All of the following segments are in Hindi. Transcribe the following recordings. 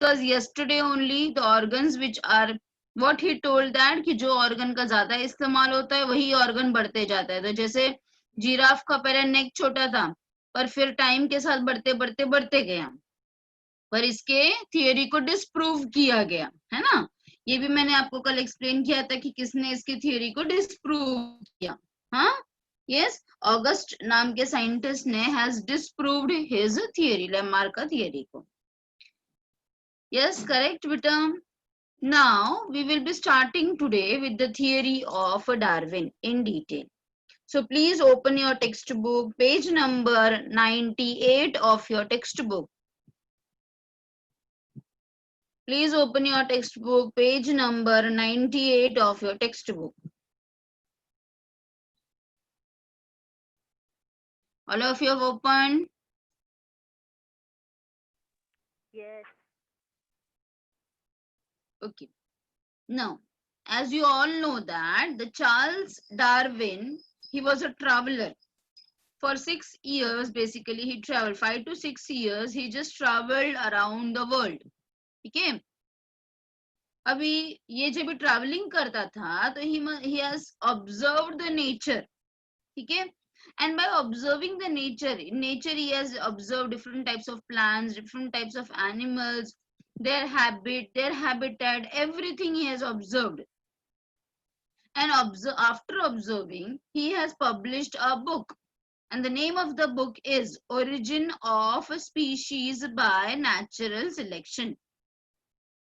because yesterday only the organs which are what he told that कि जो organ का ज्यादा इस्तेमाल होता है वही organ बढ़ते जाता है. तो जैसे जिराफ का पहले नेक छोटा था पर फिर टाइम के साथ बढ़ते बढ़ते बढ़ते गया, पर इसके थियोरी को डिस्प्रूव किया गया है ना. ये भी मैंने आपको कल एक्सप्लेन किया था कि किसने इसकी थियोरी को डिस्प्रूव किया. हाँ, यस, ऑगस्ट नाम के साइंटिस्ट ने has disproved his theory, Lamarck का थियोरी को. यस, करेक्ट बेटा. Now we will be starting today with the theory of Darwin in detail. So please open your textbook, page number 98 of your textbook. Please open your textbook, page number 98 of your textbook. All of you have opened? Yes. Okay. Now, as you all know that the Charles Darwin, he was a traveler. For 6 years, basically, he traveled 5 to 6 years. He just traveled around the world. ठीक है. अभी ये जब ट्रैवलिंग करता था तो he has observed the nature. ठीक है. And by observing the nature, in nature he has observed different types of plants, different types of animals, their habit, their habitat, everything he has observed. And after observing, he has published a book. And the name of the book is Origin of Species by Natural Selection.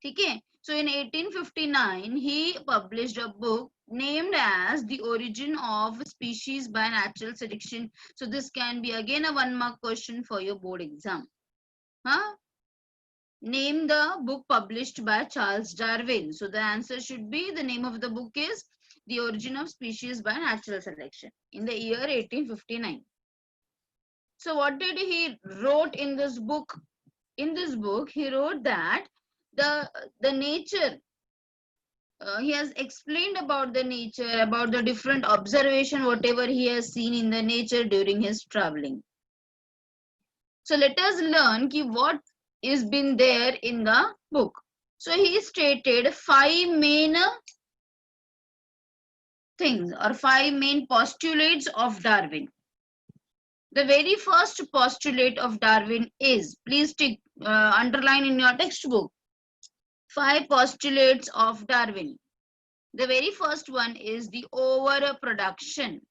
Okay? So in 1859, he published a book named as The Origin of Species by Natural Selection. So this can be again a 1-mark question for your board exam. Huh? Name the book published by Charles Darwin. So the answer should be, the name of the book is The Origin of Species by Natural Selection in the year 1859. So what did he wrote in this book? In this book, he wrote that the nature, he has explained about the nature, about the different observation, whatever he has seen in the nature during his traveling. So let us learn ki what is been there in the book. So he stated 5 main things or 5 main postulates of Darwin. The very first postulate of Darwin is, please underline in your textbook, 5 postulates of Darwin. The very first one is the overproduction,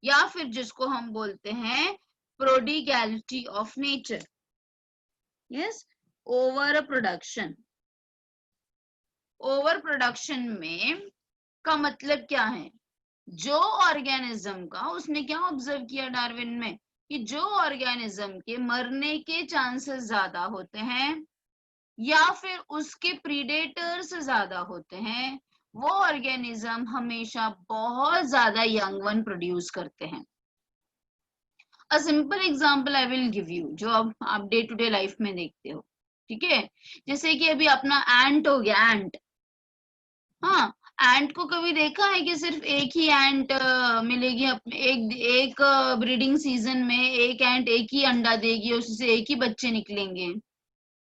या फिर जिसको हम बोलते हैं prodigality of nature. Yes, overproduction. Overproduction में का मतलब क्या है? जो ऑर्गेनिज्म का, उसने क्या ऑब्जर्व किया डार्विन में कि जो ऑर्गेनिज्म के मरने के चांसेस ज्यादा होते हैं या फिर उसके प्रीडेटर्स ज्यादा होते हैं, वो ऑर्गेनिज्म हमेशा बहुत ज्यादा यंग वन प्रोड्यूस करते हैं. A simple example I will give you, जो अब आप डे टू डे लाइफ में देखते हो. ठीक है, जैसे कि अभी अपना एंट हो गया, एंट. हाँ, एंट को कभी देखा है कि सिर्फ एक ही एंट मिलेगी अपने एक ब्रीडिंग सीजन में, एक एंट एक ही अंडा देगी, उससे एक ही बच्चे निकलेंगे?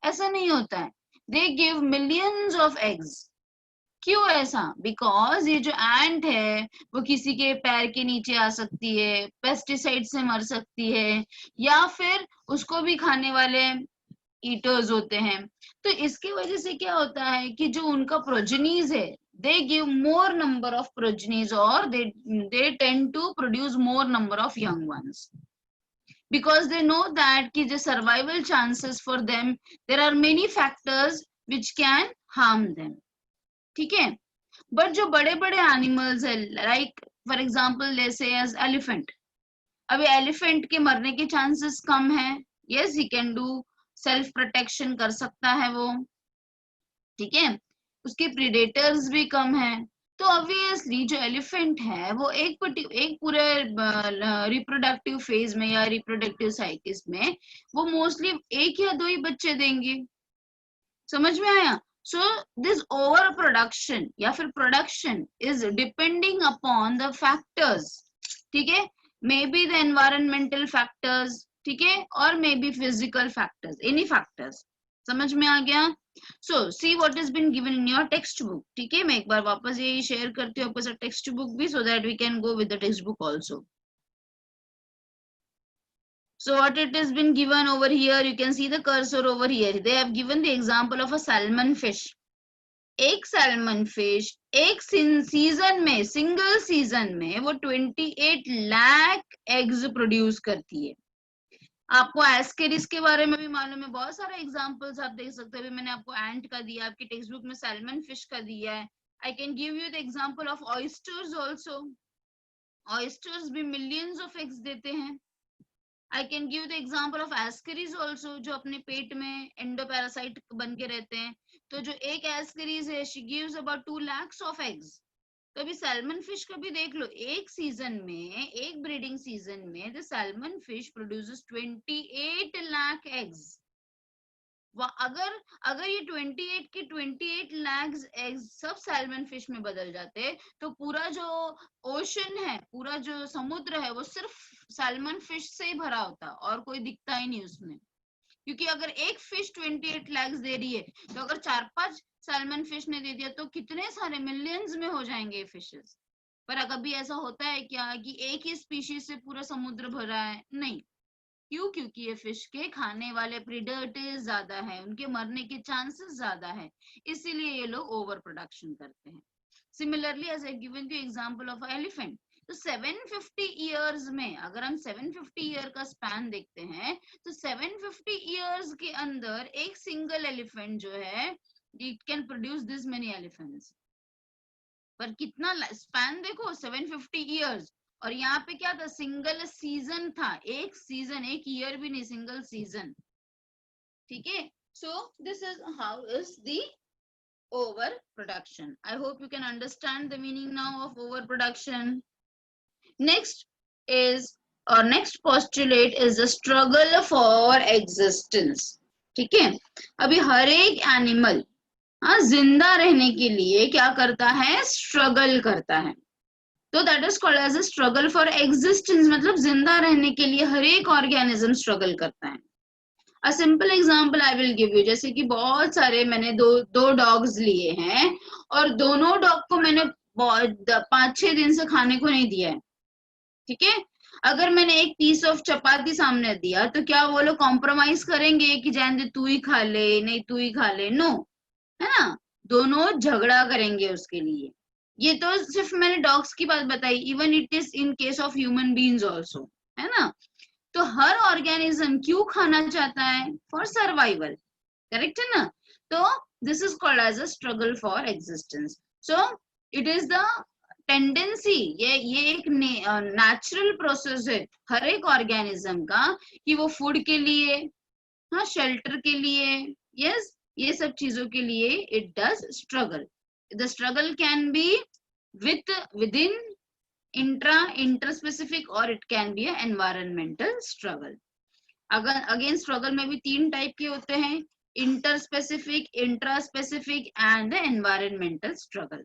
ऐसा नहीं होता है. They give millions of eggs. क्यों ऐसा? बिकॉज ये जो एंट है वो किसी के पैर के नीचे आ सकती है, पेस्टिसाइड से मर सकती है, या फिर उसको भी खाने वाले ईटर्स होते हैं. तो इसकी वजह से क्या होता है कि जो उनका प्रोजेनीज है, they give more number of progenies, or they tend to produce more number of young ones, because they know that ki the survival chances for them, there are many factors which can harm them. ठीक है. बट जो बड़े बड़े एनिमल्स है, like for example let's say as elephant. अभी एलिफेंट के मरने के चांसेस कम है. yes, he can do self protection, कर सकता है वो. ठीक है, उसके प्रीडेटर्स भी कम है. तो ऑब्वियसली जो एलिफेंट है वो एक पूरे रिप्रोडक्टिव फेज में या रिप्रोडक्टिव साइकिल में वो मोस्टली एक या 2 ही बच्चे देंगे. समझ में आया? सो दिस ओवर प्रोडक्शन या फिर production is depending upon the factors. ठीक है, may be the environmental factors, ठीक है, और may be physical factors, any factors. समझ में आ गया? So see what is been given in your text book. ठीक है, मैं एक बार वापस ये शेयर करती हूँ आपके साथ टेक्स्ट बुक भी, so that we can go with the text book also. So what it has been given over here, you can see the cursor over here. They have given the example of a salmon fish. एक सैल्मन फिश एक सीजन में, सिंगल सीजन में वो 28 लाख एग्स प्रोड्यूस करती है. आपको एस्केरिस के बारे में भी मालूम है, बहुत सारे एग्जांपल्स आप देख सकते हैं. अभी मैंने आपको एंट का दिया, आपकी टेक्स्ट बुक में सैल्मन फिश का दिया है. I can give you the example of oysters also. Oysters भी मिलियंस ऑफ एग्स देते हैं. I can give the example of ascaris also, जो अपने पेट में एंडोपैरासाइट बन के रहते हैं. तो जो एक एस्केरीज है, she gives about 2 lakhs of eggs. तो अभी सैल्मन फिश का भी देख लो, एक सीजन में, एक ब्रीडिंग सीजन में the salmon fish produces 28 lakh eggs. अगर ये 28 के 28 लाख एग्स सब सैल्मन फिश में बदल जाते तो पूरा जो ओशन है, पूरा जो समुद्र है, वो सिर्फ सैल्मन फिश से ही भरा होता और कोई दिखता ही नहीं उसमें. क्योंकि अगर एक फिश 28 लाख दे रही है तो अगर 4-5 सैल्मन फिश ने दे दिया तो कितने सारे मिलियंस में हो जाएंगे फिशेस. पर कभी ऐसा होता है क्या कि एक ही स्पीशीज से पूरा समुद्र भरा है? नहीं. क्यों? क्योंकि ये फिश के खाने वाले प्रीडेटर्स ज्यादा है, उनके मरने के चांसेस ज्यादा है, इसीलिए ये लोग ओवर प्रोडक्शन करते हैं. Similarly as I given you example of elephant. तो 750 इयर्स में, अगर हम 750 ईयर का स्पैन देखते हैं तो 750 इयर्स के अंदर एक सिंगल एलिफेंट जो है, it can produce this many elephants. पर कितना स्पैन देखो, 750 इयर्स. और यहाँ पे क्या था? सिंगल सीजन था, एक सीजन, एक ईयर भी नहीं, सिंगल सीजन. ठीक है. So this is how is the over production. I hope you can understand the meaning now of over production. Next is और next postulate is the struggle for existence. ठीक है. अभी हर एक एनिमल जिंदा रहने के लिए क्या करता है? स्ट्रगल करता है. तो that is called as a struggle for existence. मतलब जिंदा रहने के लिए हर एक ऑर्गेनिज्म स्ट्रगल करता है. A simple example I will give you. जैसे कि बहुत सारे मैंने दो डॉग्स लिए हैं और दोनों डॉग को मैंने 5-6 दिन से खाने को नहीं दिया है. ठीक है. अगर मैंने एक पीस ऑफ चपाती सामने दिया तो क्या वो लोग कॉम्प्रोमाइज करेंगे कि जान तू ही खा ले, नहीं तू ही खा ले? नो, है ना. दोनों झगड़ा करेंगे उसके लिए. ये तो सिर्फ मैंने डॉग्स की बात बताई, even it is in case of human beings also, है ना. तो हर ऑर्गेनिज्म क्यों खाना चाहता है? For survival. करेक्ट है ना. तो this is called as a struggle for existence. So it is the tendency, ये एक नेचुरल प्रोसेस है हर एक ऑर्गेनिज्म का कि वो फूड के लिए, हाँ, शेल्टर के लिए, यस, ये सब चीजों के लिए it does struggle. The struggle can be within interspecific or it can be an environmental struggle. अगर अगेन स्ट्रगल में भी 3 टाइप के होते हैं, interspecific, intraspecific and the environmental struggle.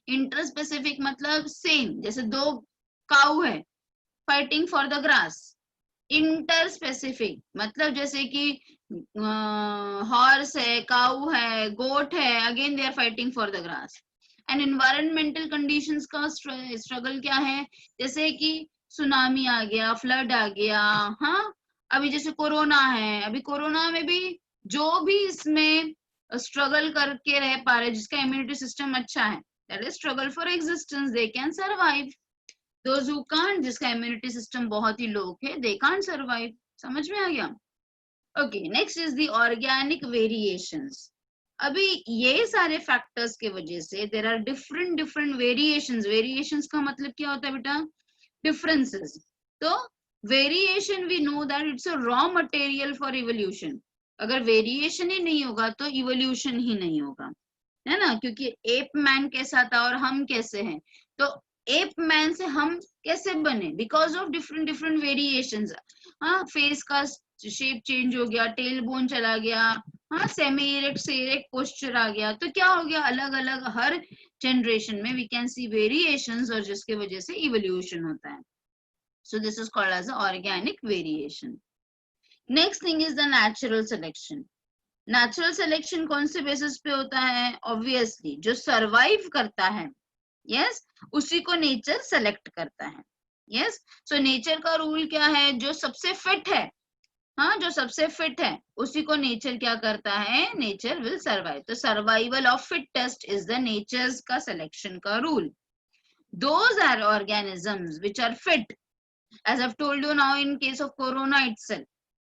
Interspecific मतलब सेम, जैसे 2 काऊ है fighting for the grass. Interspecific मतलब जैसे कि हॉर्स है, काऊ है, गोट है, again they are fighting for the grass. And environmental conditions का स्ट्रगल क्या है? जैसे कि सुनामी आ गया, फ्लड आ गया, हाँ, अभी जैसे कोरोना है, अभी कोरोना में भी जो भी इसमें स्ट्रगल करके रह पा रहे, जिसका इम्यूनिटी सिस्टम अच्छा है, that is struggle for existence, they can survive. Those who can't, जिसका इम्यूनिटी सिस्टम बहुत ही लो है, they can't survive. समझ में आ गया? Okay. Next is the organic variations. अभी ये सारे फैक्टर्स के वजह से there are different variations. Variations का मतलब क्या होता है बेटा? डिफरेंसेस. तो variation we know that it's a raw material for evolution. अगर वेरिएशन ही नहीं होगा तो इवोल्यूशन ही नहीं होगा, है ना. क्योंकि एप मैन कैसा था और हम कैसे हैं, तो एप मैन से हम कैसे बने? Because of different variations. हाँ, फेस का शेप चेंज हो गया, टेल बोन चला गया, हाँ, सेमी इरेक्ट से इरेक्ट पोस्चर आ गया, तो क्या हो गया? अलग अलग हर जनरेशन में वी कैन सी वेरिएशंस, और जिसके वजह से इवोल्यूशन होता है. So this is called as organic variation. Next thing is the natural selection. Natural selection कौन से बेसिस पे होता है? ऑब्वियसली जो सरवाइव करता है, यस, उसी को नेचर सेलेक्ट करता है। यस, सो नेचर का रूल क्या है? जो सबसे फिट है, हाँ, जो सबसे फिट है उसी को नेचर क्या करता है? Nature will survive. तो survival of fittest is the nature's का सिलेक्शन का rule. Those are organisms which are fit, as I've told you now in case of corona itself.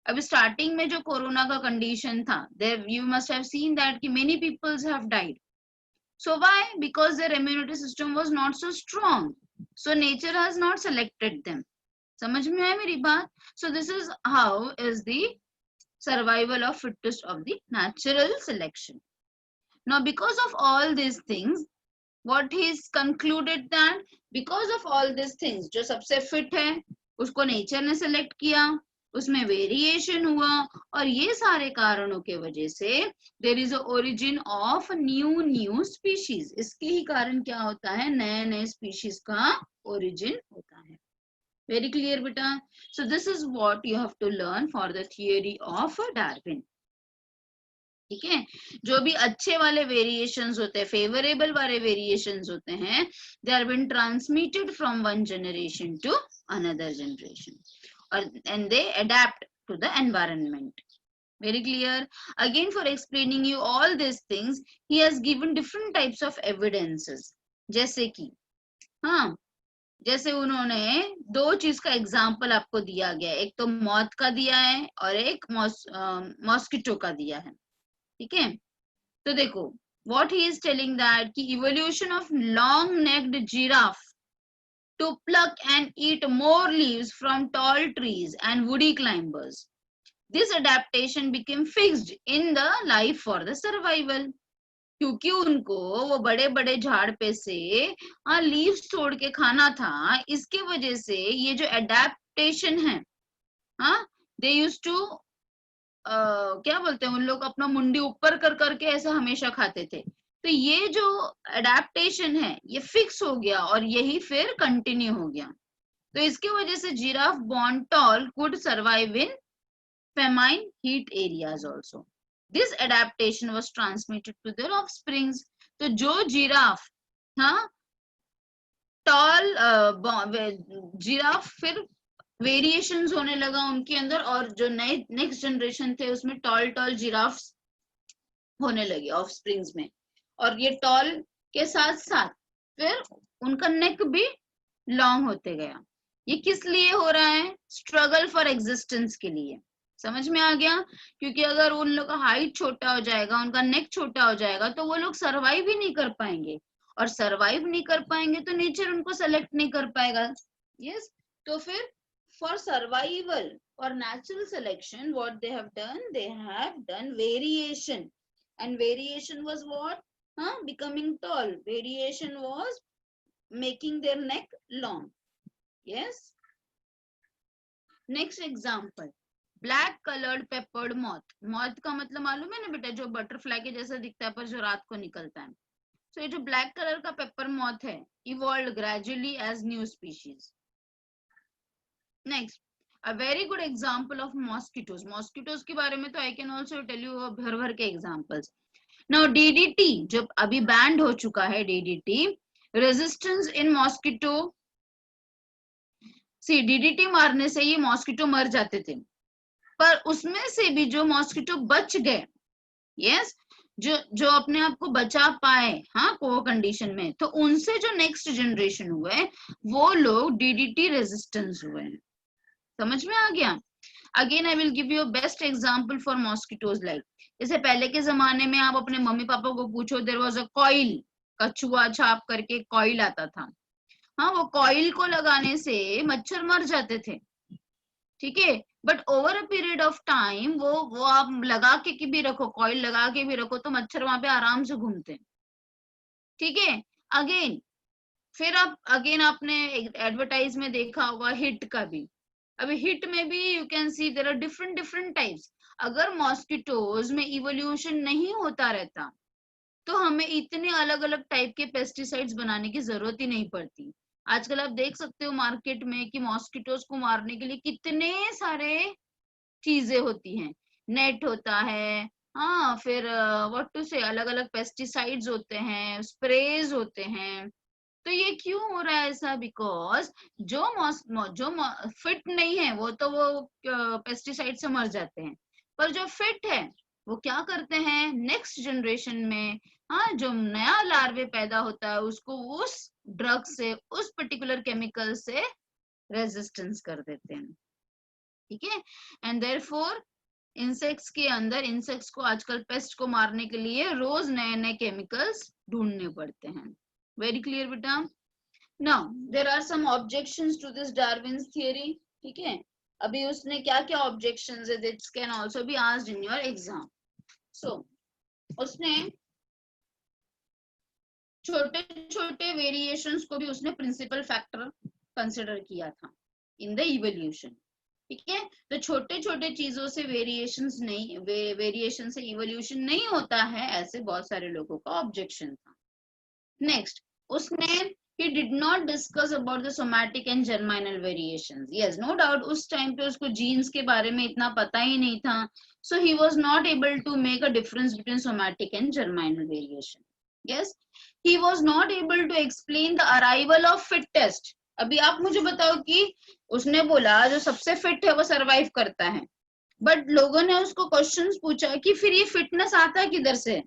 अभी स्टार्टिंग में जो कोरोना का कंडीशन था, there you must have seen that कि many peoples have died. So why? Because their immunity system was not so strong. So nature has not selected them. समझ में आया मेरी बात? So this is how is the survival of fittest of the natural selection. Now because of all these things, what he's concluded that because of all these things, जो सबसे फिट है उसको नेचर ने सेलेक्ट किया, उसमें वेरिएशन हुआ, और ये सारे कारणों के वजह से there is a origin of new species. इसके ही कारण क्या होता है? नए नए स्पीशीज का ओरिजिन होता है। वेरी क्लियर बेटा? So this is what you have to learn for the theory of Darwin. ठीक है, जो भी अच्छे वाले वेरिएशंस होते हैं, फेवरेबल वाले वेरिएशंस होते हैं, they are been transmitted from one generation to another generation, और and they adapt to the environment. Very clear? Again, for explaining you all these things, he has given different types of evidences. जैसे कि, हाँ, जैसे उन्होंने दो चीज का एग्जाम्पल आपको दिया गया, एक तो मौत का दिया है और एक मॉस्किटो का दिया है। ठीक है, तो देखो what he is telling that कि evolution of long necked giraffe to pluck and eat more leaves from tall trees and woody climbers. This adaptation became fixed in the life for the survival. क्योंकि उनको वो बड़े बड़े झाड़ पे से लीव्स तोड़ के खाना था, इसके वजह से ये जो एडेप्टेशन है, हाँ, दे यूज टू क्या बोलते हैं, उन लोग अपना मुंडी ऊपर कर करके ऐसे हमेशा खाते थे। तो ये जो एडेप्टेशन है ये फिक्स हो गया और यही फिर कंटिन्यू हो गया। तो इसके वजह से giraffe born tall could survive in famine heat areas also. This adaptation was transmitted to their offsprings. तो जो जिराफ, हाँ, टॉल जिराफ, फिर वेरिएशंस होने लगा उनके अंदर, और जो नए नेक्स्ट जनरेशन थे उसमें टॉल टॉल जिराफ होने लगे ऑफस्प्रिंग्स में, और ये टॉल के साथ साथ फिर उनका नेक भी लॉन्ग होते गया। ये किस लिए हो रहा है? स्ट्रगल फॉर एग्जिस्टेंस के लिए। समझ में आ गया? क्योंकि अगर उन लोग का हाइट छोटा हो जाएगा, उनका नेक छोटा हो जाएगा, तो वो लोग सरवाइव ही नहीं कर पाएंगे, और सरवाइव नहीं कर पाएंगे तो नेचर उनको सेलेक्ट नहीं कर पाएगा। यस, तो फिर फॉर सर्वाइवल और natural selection what they have done variation, and variation was what? Becoming tall. Variation was making their neck long. Yes. Next example, black colored peppered moth. Moth का मतलब मालूम है ना बेटा? जो बटरफ्लाई के जैसा दिखता है पर जो रात को निकलता है। So ये जो black color का pepper moth है, evolved gradually as new species. Next, a very good example of mosquitoes. Mosquitoes के बारे में तो I can also tell you भर भर के examples. Now DDT जब अभी बैंड हो चुका है, DDT resistance in mosquito, see DDT मारने से ये मॉस्किटो मर जाते थे, पर उसमें से भी जो मॉस्किटो बच गए, यस, जो अपने आप को बचा पाए, हाँ, को कंडीशन में, तो उनसे जो नेक्स्ट जनरेशन हुए वो लोग DDT रेजिस्टेंस हुए हैं। समझ में आ गया? Again I will give you best example for mosquitoes. Like जैसे पहले के जमाने में आप अपने मम्मी पापा को पूछो, देयर वाज अ कॉइल, कछुआ छाप करके कॉइल आता था, हाँ, वो कॉइल को लगाने से मच्छर मर जाते थे। ठीक है, but over a period of time वो आप लगा के भी रखो, कॉइल लगा के भी रखो, तो मच्छर वहां पे आराम से घूमते। ठीक है, अगेन फिर आप आपने एडवर्टाइज में देखा होगा हिट का भी। अभी हिट में भी you can see there are different different types. अगर मॉस्किटोज में इवोल्यूशन नहीं होता रहता तो हमें इतने अलग अलग टाइप के पेस्टिसाइड्स बनाने की जरूरत ही नहीं पड़ती। आजकल आप देख सकते हो मार्केट में कि मॉस्किटोज को मारने के लिए कितने सारे चीजें होती हैं। नेट होता है, हाँ, फिर व्हाट टू से, अलग अलग पेस्टिसाइड्स होते हैं, स्प्रेज होते हैं। तो ये क्यों हो रहा है ऐसा? बिकॉज जो फिट नहीं है वो तो वो पेस्टिसाइड से मर जाते हैं, पर जो फिट है वो क्या करते हैं नेक्स्ट जनरेशन में, हाँ, जो नया लार्वे पैदा होता है उसको उस ड्रग से, उस पर्टिकुलर केमिकल से रेजिस्टेंस कर देते हैं। ठीक है, एंड देयरफॉर इंसेक्ट्स के अंदर, इंसेक्ट्स को आजकल पेस्ट को मारने के लिए रोज नए नए केमिकल्स ढूंढने पड़ते हैं। वेरी क्लियर बेटा? Now there are some objections to this Darwin's theory. ठीक है, अभी उसने क्या क्या ऑब्जेक्शंस है, this can also be asked in your exam. सो उसने छोटे छोटे वेरिएशंस को भी उसने प्रिंसिपल फैक्टर कंसिडर किया था इन द इवोल्यूशन। ठीक है, तो छोटे छोटे चीजों से वेरिएशंस नहीं, वेरिएशन से इवोल्यूशन नहीं होता है, ऐसे बहुत सारे लोगों का ऑब्जेक्शन था। नेक्स्ट, उसने he did not discuss about the somatic and germinal variations. Yes, no doubt उस टाइम पे उसको जीन्स के बारे में इतना पता ही नहीं था, so he was not able to make a difference between somatic and germinal variation. Yes, he was not able to explain the arrival of fit test. अभी आप मुझे बताओ कि उसने बोला जो सबसे फिट है वो सरवाइव करता है, बट लोगों ने उसको क्वेश्चंस पूछा कि फिर ये फिटनेस आता किधर से,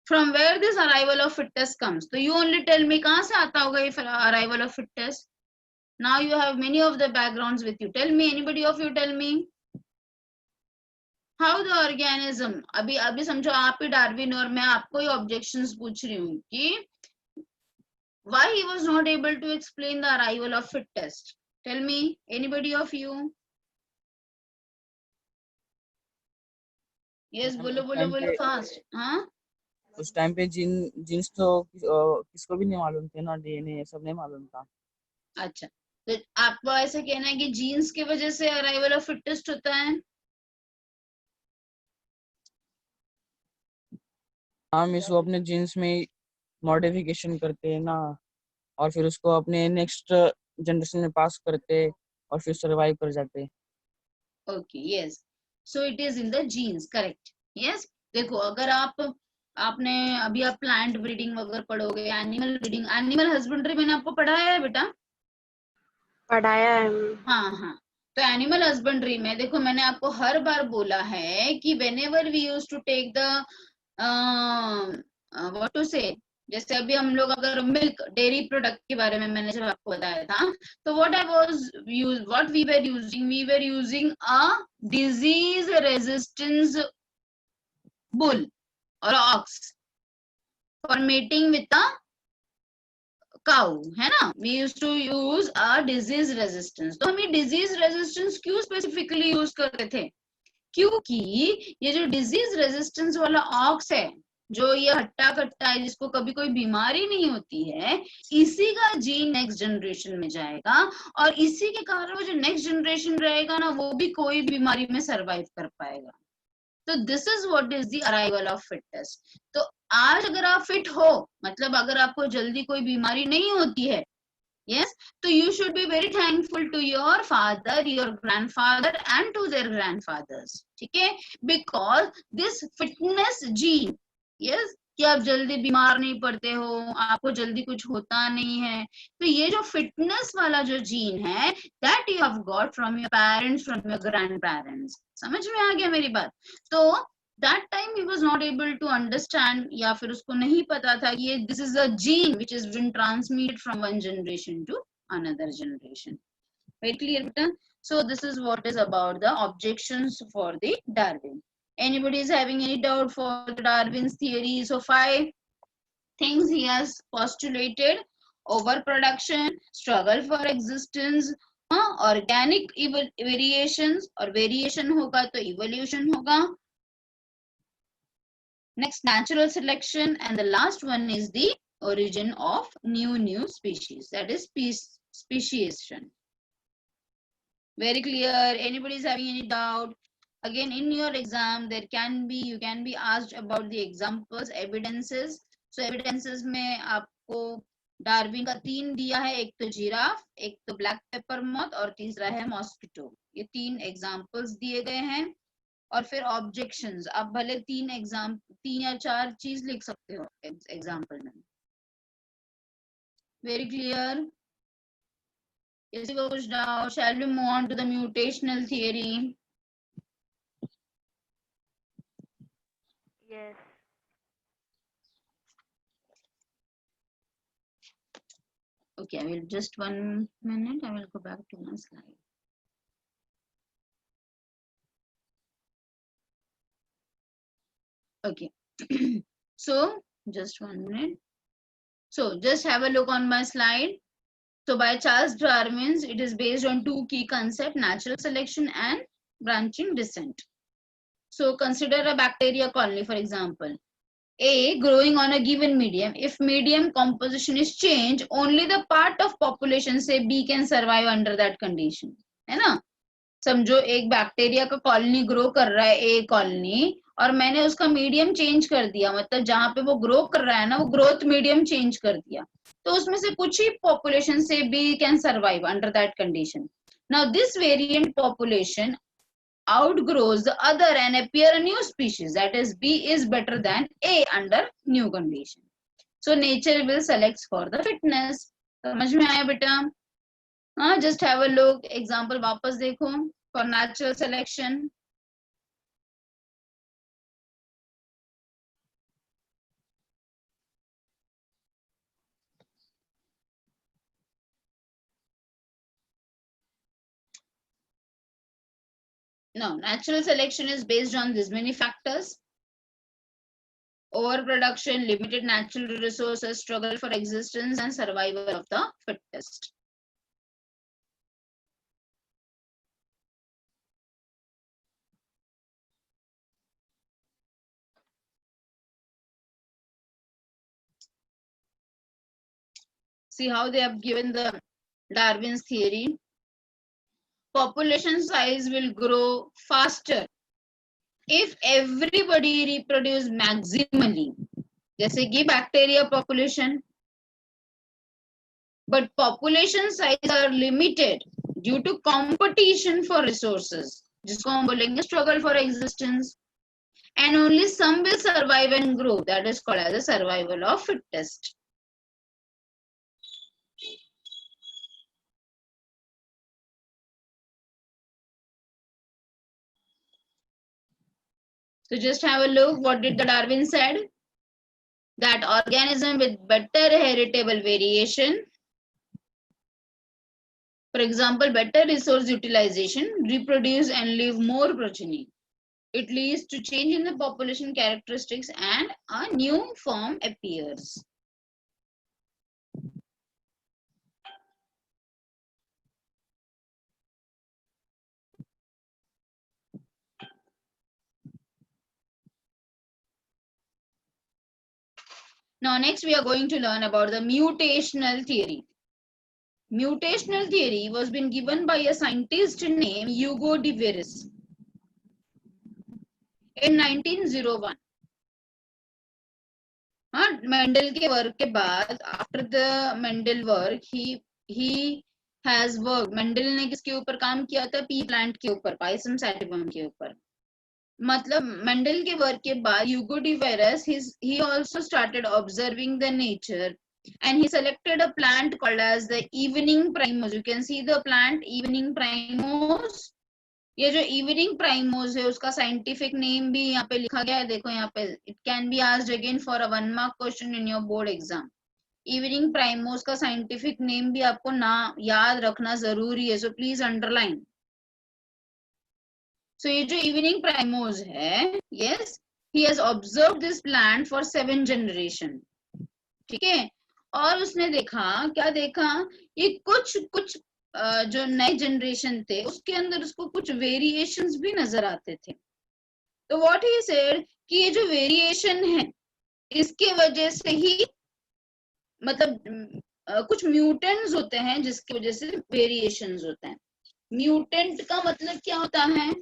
from where this arrival of fit test comes? So you only tell me कहाँ से आता होगा ये arrival of fit test? Now you have many of the backgrounds with you. Tell me, anybody of you tell me how the organism, अभी अभी समझो आप ही डार्विन और मैं आपको ही objections पूछ रही हूँ कि why he was not able to explain the arrival of fit test? Tell me, anybody of you? Yes, बोलो बोलो बोलो fast. हाँ, उस टाइम पे जीन्स तो किसको भी नहीं मालूम थे ना, डीएनए सब नहीं मालूम था। अच्छा, तो आपको ऐसा कहना है कि जीन्स की वजह से अराइवल ऑफ फिटेस्ट होता है? हाँ मिस, वो अपने जीन्स में मॉडिफिकेशन करते हैं ना, और फिर उसको अपने नेक्स्ट जनरेशन में पास करते और फिर सर्वाइव कर जाते। Okay, yes, so it is in the genes, correct. Yes, देखो अगर आपने अभी आप प्लांट ब्रीडिंग वगैरह पढ़ोगे, एनिमल ब्रीडिंग, एनिमल हस्बेंड्री मैंने आपको पढ़ाया है बेटा? पढ़ाया है। हाँ हाँ, तो एनिमल हस्बेंड्री में देखो मैंने आपको हर बार बोला है कि whenever we used to take the what to say, जैसे अभी हम लोग अगर मिल्क डेयरी प्रोडक्ट के बारे में मैंने जब आपको बताया था, तो what we were using a disease resistance bull और ox for mating with the cow, है ना, we use to use a disease resistance. तो हम ये डिजीज रेजिस्टेंस क्यों स्पेसिफिकली यूज करते थे? क्योंकि ये जो डिजीज रेजिस्टेंस वाला ऑक्स है, जो ये हट्टा कट्टा है, जिसको कभी कोई बीमारी नहीं होती है, इसी का जीन नेक्स्ट जनरेशन में जाएगा, और इसी के कारण वो जो नेक्स्ट जनरेशन रहेगा ना, वो भी कोई बीमारी में सरवाइव कर पाएगा। तो this is what is the arrival of fitness. तो आज अगर आप फिट हो, मतलब अगर आपको जल्दी कोई बीमारी नहीं होती है, yes, so you should be very thankful to your father, your grandfather and to their grandfathers, ठीक है, because this fitness gene, yes, कि आप जल्दी बीमार नहीं पड़ते हो, आपको जल्दी कुछ होता नहीं है, तो ये जो फिटनेस वाला जो जीन है, that you have got from your parents, from your grandparents। समझ में आ गया मेरी बात? तो that time he was not able to understand, या फिर उसको नहीं पता था कि ये this is a gene which has been transmitted from one generation to another generation। Very clear beta? So this is what is about the objections for the Darwin. Anybody is having any doubt for the Darwin's theory? So 5 things he has postulated: overproduction, struggle for existence, organic variations, और variation होगा तो evolution होगा, next natural selection, and the last one is the origin of new species, that is speciation. Very clear? Anybody is having any doubt? Again, in your exam there can be, you can be asked about the examples, evidences. So evidences में आपको डार्विन का 3 दिया है, एक तो जिराफ, एक तो ब्लैक पेपर मॉथ, और तीसरा है मॉस्किटो। ये 3 एग्जाम्पल्स दिए गए हैं, और फिर ऑब्जेक्शंस। आप भले 3 या 4 चीज लिख सकते हो एग्जाम्पल में। Very clear? किसी को कुछ doubt? Shall we move on to the mutational theory? Yes. Okay, I will just 1 minute. I will go back to my slide. Okay. So just 1 minute. So just have a look on my slide. So by Charles Darwin, it is based on 2 key concepts: natural selection and branching descent. So consider a bacteria colony, for example. A growing on a given medium. If medium composition is changed, only the part of population say B can survive under that condition. है ना? समझो एक बैक्टीरिया का कॉलोनी ग्रो कर रहा है, ए कॉलोनी, और मैंने उसका मीडियम चेंज कर दिया, मतलब जहां पे वो ग्रो कर रहा है ना, वो ग्रोथ मीडियम चेंज कर दिया, तो उसमें से कुछ ही पॉपुलेशन से be can survive under that condition. Now this variant population outgrows the other and appear a new species, that is B is better than A under new condition. So nature will select for the fitness. समझ में आया बेटा? हाँ, just have a look. Example वापस देखो for natural selection. No, natural selection is based on these many factors: overproduction, limited natural resources, struggle for existence, and survival of the fittest. See how they have given the Darwin's theory. Population size will grow faster if everybody reproduce maximally, जैसे कि bacteria population. But population size are limited due to competition for resources, जिसको हम बोलेंगे struggle for existence. And only some will survive and grow. That is called as a survival of fittest. So just have a look. What did the Darwin said? That organism with better heritable variation, for example, better resource utilization, reproduce and leave more progeny. It leads to change in the population characteristics and a new form appears. Now next we are going to learn about the mutational theory. Mutational theory was been given by a scientist named Hugo de Virus in 1901. Mendel के वर्क के बाद, after the Mendel work, he has worked. Mendel ने किसके ऊपर काम किया था? पी प्लांट के ऊपर, पाइसम सैटिवम के ऊपर. मतलब मेंडल के वर्क के बाद Hugo de Virus, he also started observing the nature and he selected a plant called as the evening primrose. You can see the plant evening primrose. ये जो evening primrose है उसका scientific name भी यहाँ पे लिखा गया है, देखो यहाँ पे. It can be asked again for a 1 mark question in your board exam. Evening primrose का scientific name भी आपको ना याद रखना जरूरी है, so please underline. So ये जो evening primrose है, yes, he has observed this plant for 7 generation. ठीक है, और उसने देखा, क्या देखा, ये कुछ जो नए जनरेशन थे उसके अंदर उसको कुछ वेरिएशंस भी नजर आते थे. तो व्हाट ही सेड कि ये जो वेरिएशन है इसके वजह से ही, मतलब कुछ म्यूटेंट्स होते हैं जिसकी वजह से वेरिएशंस होते हैं. म्यूटेंट का मतलब क्या होता है?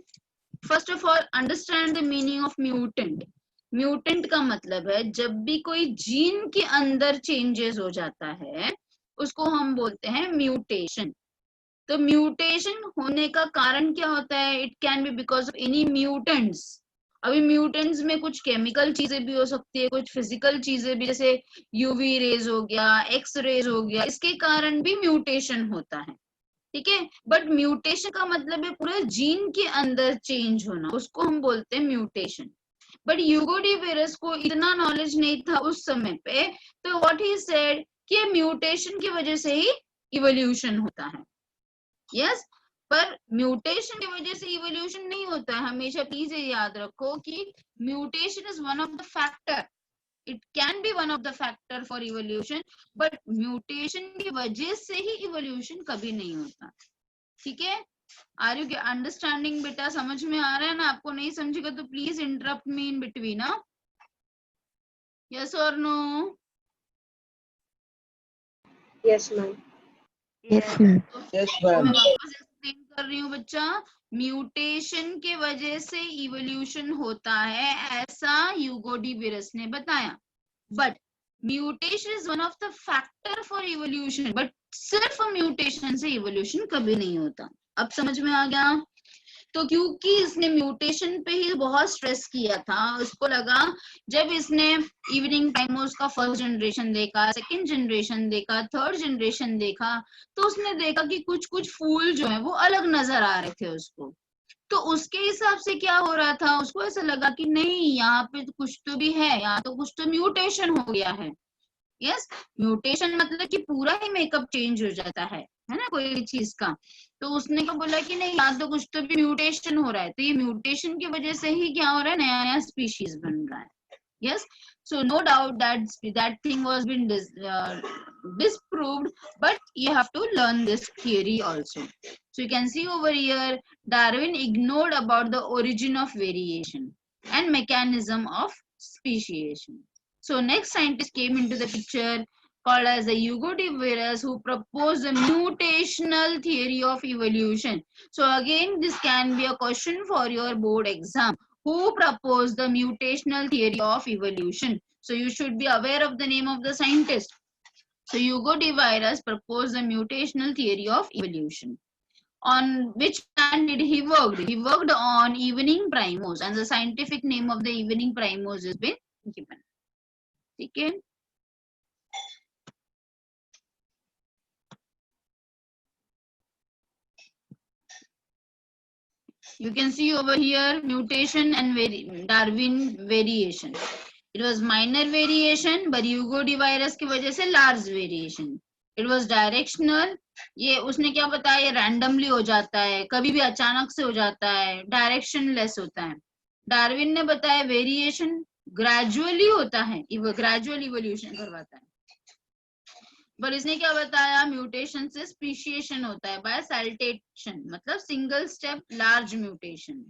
First of all understand the meaning of mutant. Mutant का मतलब है जब भी कोई जीन के अंदर चेंजेस हो जाता है उसको हम बोलते हैं म्यूटेशन. तो म्यूटेशन होने का कारण क्या होता है? It can B because of any mutants. अभी म्यूटेंट्स में कुछ केमिकल चीजें भी हो सकती है, कुछ फिजिकल चीजें भी, जैसे यूवी रेज हो गया, एक्स रेज हो गया, इसके कारण भी म्यूटेशन होता है। ठीक है, बट म्यूटेशन का मतलब है पूरे जीन के अंदर चेंज होना, उसको हम बोलते हैं म्यूटेशन। बट यूगोडी वायरस को इतना नॉलेज नहीं था उस समय पे, तो व्हाट ही सेड कि म्यूटेशन की वजह से ही इवोल्यूशन होता है। यस, पर म्यूटेशन की वजह से इवोल्यूशन नहीं होता है। हमेशा प्लीज ये याद रखो कि mutation is one of the factor, it can B one of the factor for evolution, but mutation की वजह से ही इवोल्यूशन कभी नहीं होता। ठीक है, आर यू अंडरस्टैंडिंग बेटा? समझ में आ रहा है ना? आपको नहीं समझेगा तो please interrupt me in between. Yes और no? Yes, ma'am. Yes, ma'am. Yes, तो मैं ma'am. वापस एक्सप्लेन कर रही हूँ बच्चा, म्यूटेशन के वजह से इवोल्यूशन होता है, ऐसा यूगोडी वायरस ने बताया। But mutation is one of the factor for evolution, but सिर्फ म्यूटेशन से इवोल्यूशन कभी नहीं होता। अब समझ में आ गया? तो क्योंकि इसने म्यूटेशन पे ही बहुत स्ट्रेस किया था, उसको लगा, जब इसने इवनिंग प्राइमोस का फर्स्ट जनरेशन देखा, सेकंड जनरेशन देखा, थर्ड जनरेशन देखा, तो उसने देखा कि कुछ कुछ फूल जो है वो अलग नजर आ रहे थे उसको। तो उसके हिसाब से क्या हो रहा था, उसको ऐसा लगा कि नहीं, यहाँ पे तो कुछ तो भी है, यहाँ तो कुछ तो म्यूटेशन हो गया है। यस, म्यूटेशन मतलब कि पूरा ही मेकअप चेंज हो जाता है ना कोई भी चीज का। तो उसने क्या बोला कि नहीं, यहाँ तो कुछ तो भी म्यूटेशन हो रहा है, तो ये म्यूटेशन की वजह से ही क्या हो रहा है, नया नया स्पीशीज बन रहा है। yes, so no doubt that thing was been disproved, but you have to learn this theory also. So you can see over here, Darwin ignored about the origin of variation and mechanism of speciation. So next scientist came into the picture called as the Yugotivirus, who proposed the mutational theory of evolution. So again, this can be a question for your board exam. Who proposed the mutational theory of evolution? So you should be aware of the name of the scientist. So Yugotivirus proposed the mutational theory of evolution. On which plant did he work? He worked on evening primrose, and the scientific name of the evening primrose has been given. Okay. You can see over here mutation and Darwin variation. It was minor variation, but Yugotivirus की वजह से large variation. It was directional. ये उसने क्या बताया, ये randomly हो जाता है, कभी भी अचानक से हो जाता है, directionless होता है। डार्विन ने बताया वेरिएशन ग्रेजुअली होता है, ग्रेजुअल इवोल्यूशन करवाता है। पर इसने क्या बताया, म्यूटेशन से स्पीशिएशन होता है बाय सैल्टेशन, मतलब single step large mutation.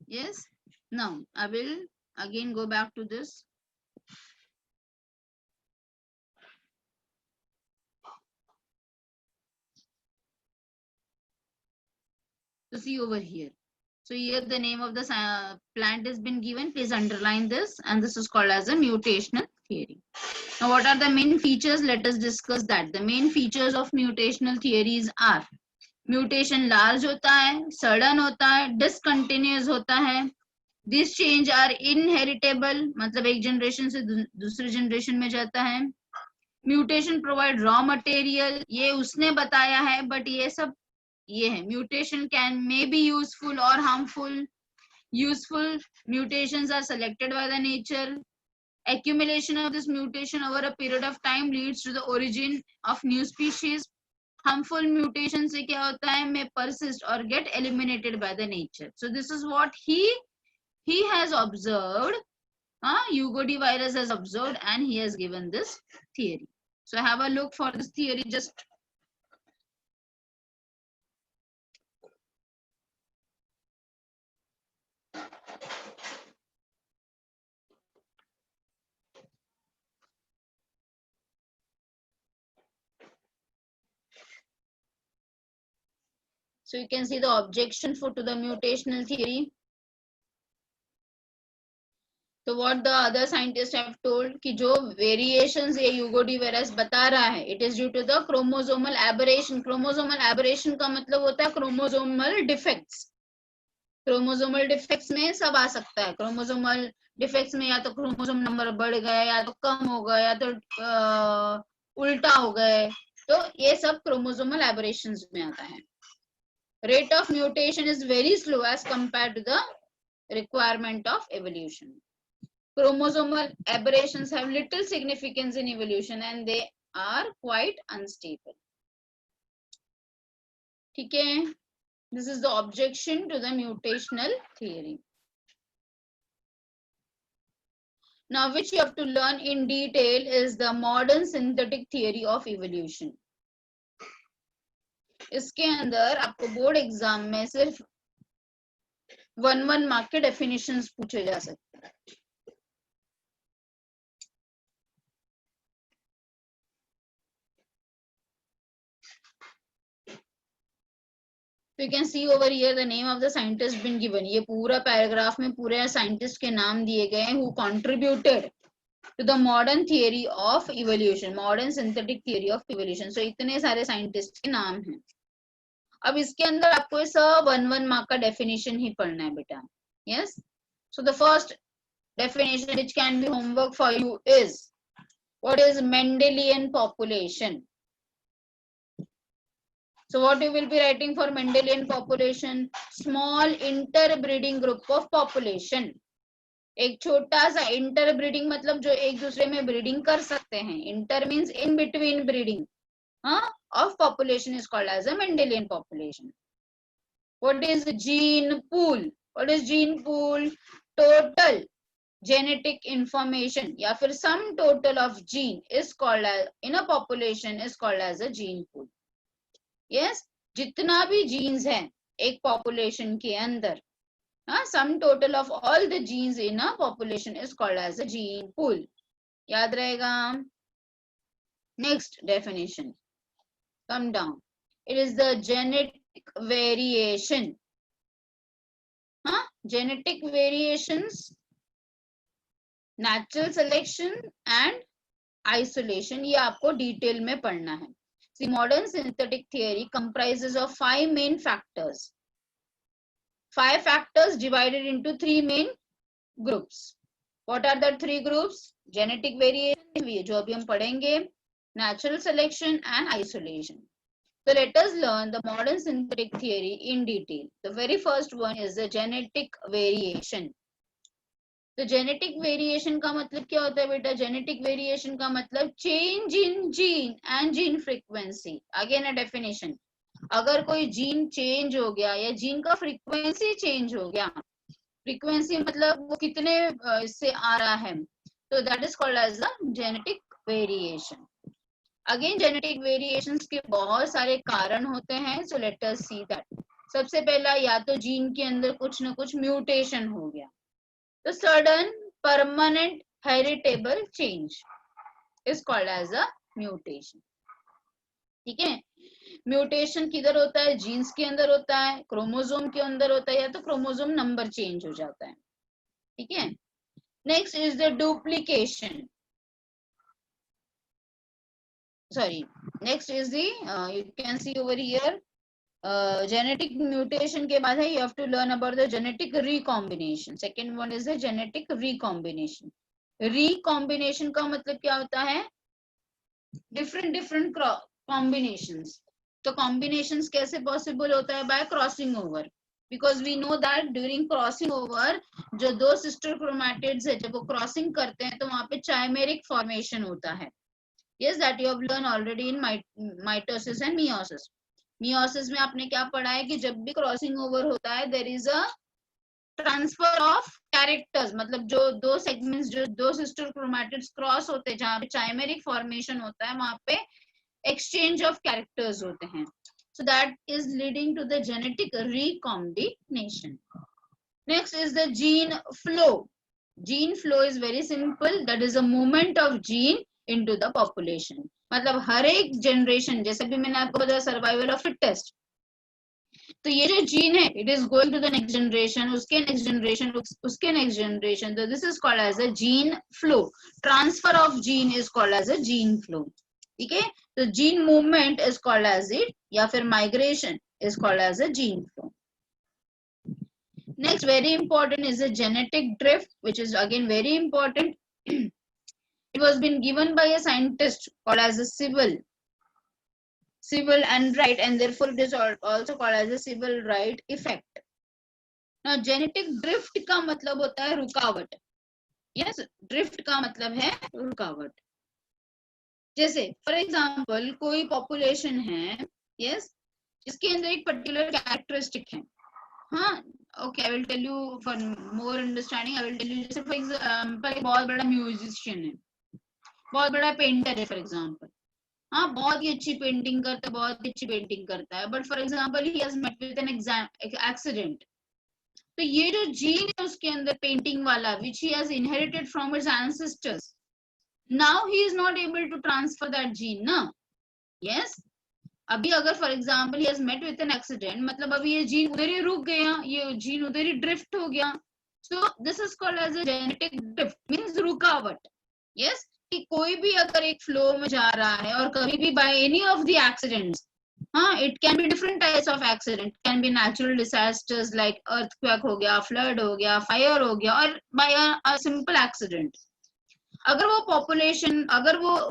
Yes, now I will again go back to this. So see over here. So here the name of the plant has been given. Please underline this, and this is called as a mutational theory. Now what are the main features? Let us discuss that. The main features of mutational theories are mutation large होता है, सडन होता है, डिसकंटिन्यूअस होता है, दिस चेंज आर इनहेरिटेबल, मतलब एक जनरेशन से दूसरे जनरेशन में जाता है, म्यूटेशन प्रोवाइड रॉ मटेरियल, ये उसने बताया है, बट ये सब ये है, mutation can may be useful और harmful, useful mutations are selected by the nature, accumulation of this mutation over a period of time leads to the origin of new species, harmful mutation से क्या होता है, may persist or get eliminated by the nature. So this is what he has observed, Yugotivirus has observed, and he has given this theory. So have a look for this theory. Just so you can see the objection to the mutational theory. तो what the other scientist have told कि जो वेरिएशंस ये यूगोडीवेरस बता रहा है, it is due to the chromosomal aberration. Chromosomal aberration का मतलब होता है क्रोमोसोमल डिफेक्ट्स. क्रोमोसोमल डिफेक्ट्स में सब आ सकता है. क्रोमोसोमल डिफेक्ट्स में या तो क्रोमोसोम नंबर बढ़ गया, या तो कम हो गया, या तो उल्टा हो गए, तो ये सब क्रोमोसोमल एबरेशंस में आता है. Rate of mutation is very slow as compared to the requirement of evolution. Chromosomal aberrations have little significance in evolution and they are quite unstable. ठीक है? This is the objection to the mutational theory. Now, which you have to learn in detail is the modern synthetic theory of evolution. इसके अंदर आपको बोर्ड एग्जाम में सिर्फ 1 मार्क के डेफिनेशंस पूछे जा सकते हैं. So you can see over here the name of the scientist been given. ये पूरा पैराग्राफ में पूरे साइंटिस्ट के नाम दिए गए हैं who contributed to the modern theory of evolution, modern synthetic theory of evolution. So इतने सारे साइंटिस्ट के नाम हैं. अब इसके अंदर आपको सब 1 मार्क का डेफिनेशन ही पढ़ना है बेटा. Yes. So the first definition which can be homework for you is what is Mendelian population. So what you will be writing for Mendelian population? Small interbreeding group of population. एक छोटा सा interbreeding मतलब जो एक दूसरे में ब्रीडिंग कर सकते हैं. Inter means in between breeding of population is called as a Mendelian population. What is gene pool? What is gene pool? Total genetic information या फिर sum total of gene is called as in a population is called as a gene pool. Yes, जितना भी genes हैं एक population के अंदर, sum total of all the genes in a population is called as a gene pool. याद रहेगा. Next definition. Come down. It is the genetic variation. Genetic variations, natural selection and isolation. ये आपको डिटेल में पढ़ना है. See, modern synthetic theory comprises of 5 main factors. 5 factors divided into 3 main groups. What are the 3 groups? Genetic variation, जो अभी हम पढ़ेंगे, natural selection and isolation. So let us learn the modern synthetic theory in detail. The very first one is the genetic variation. तो जेनेटिक वेरिएशन का मतलब क्या होता है बेटा? जेनेटिक वेरिएशन का मतलब change in gene and gene frequency. Again a definition. अगर कोई जीन चेंज हो गया या जीन का फ्रीक्वेंसी चेंज हो गया, फ्रीक्वेंसी मतलब वो कितने इससे आ रहा है, तो that is called as the genetic variation. Again genetic variations के बहुत सारे कारण होते हैं. So let us see that. सबसे पहला, या तो जीन के अंदर कुछ ना कुछ म्यूटेशन हो गया, तो sudden permanent heritable change is called as a mutation. ठीक है. म्यूटेशन किधर होता है? जीन्स के अंदर होता है, क्रोमोसोम के अंदर होता है, या तो क्रोमोसोम नंबर चेंज हो जाता है. ठीक है. Next is the duplication. Sorry, next is the you can see over here genetic mutation के बाद है you have to learn about the genetic recombination. Second one is the genetic recombination. Recombination का मतलब क्या होता है? different combinations. तो combinations कैसे possible होता है? by crossing over. Because we know that during crossing over जो 2 sister chromatids है, जब वो crossing करते हैं तो वहां पे chimeric formation होता है. Yes, that you have learned already in mitosis and meiosis. Meiosis में आपने क्या पढ़ा है कि जब भी क्रॉसिंग ओवर होता है there is a transfer of characters. मतलब जो 2 segments, जो 2 sister chromatids क्रॉस होते हैं, जहाँ पे chimeric formation होता है, वहां पे exchange of characters होते हैं. So that is leading to the genetic recombination. Next is the gene flow. Gene flow is very simple. That is a movement of gene into the population. मतलब हर एक जनरेशन, जैसे भी मैंने आपको बताया सर्वाइवल ऑफ फिटेस्ट, तो ये जो जीन है it is going to the next generation, उसके नेक्स्ट जनरेशन, उसके नेक्स्ट जनरेशन, तो this is called as a gene flow. Transfer of gene is called as a gene flow. ठीक है, तो gene movement is called as it, या फिर migration is called as a gene flow. Next, very important is the genetic drift, which is again very important. It was been given by a scientist called as a Civil and Wright, and therefore it is also called as a Civil Wright effect. Now, genetic drift का मतलब होता है रुकावट. Yes, drift का मतलब है रुकावट. जैसे फॉर एग्जाम्पल कोई पॉपुलेशन है, yes, इसके अंदर एक पर्टिकुलर कैरेक्टरिस्टिक है. हाँ, okay, I will tell you for more understanding. I will tell you, जैसे फॉर एग्जाम्पल बहुत बड़ा म्यूजिशियन है, बहुत बड़ा पेंटर है फॉर एग्जाम्पल. हाँ, बहुत ही अच्छी पेंटिंग करता है, बहुत ही अच्छी पेंटिंग करता है, but for example he has met with an accident. तो ये जो जीन है उसके अंदर पेंटिंग वाला, which he has inherited from his ancestors, now he is not able to transfer that gene ना. यस, अभी अगर for example he has met with an accident, मतलब अभी ये जीन उधर ही रुक गया, ये जीन उधर ही ड्रिफ्ट हो गया. So this is called as a genetic drift, means रुकावट. यस, कि कोई भी अगर एक फ्लो में जा रहा है और कभी भी by any of the accidents, हाँ, it can be different types of accident, can be natural disasters like earthquake हो गया, फ्लड हो गया, फायर हो गया, और बाय अ सिंपल एक्सीडेंट अगर वो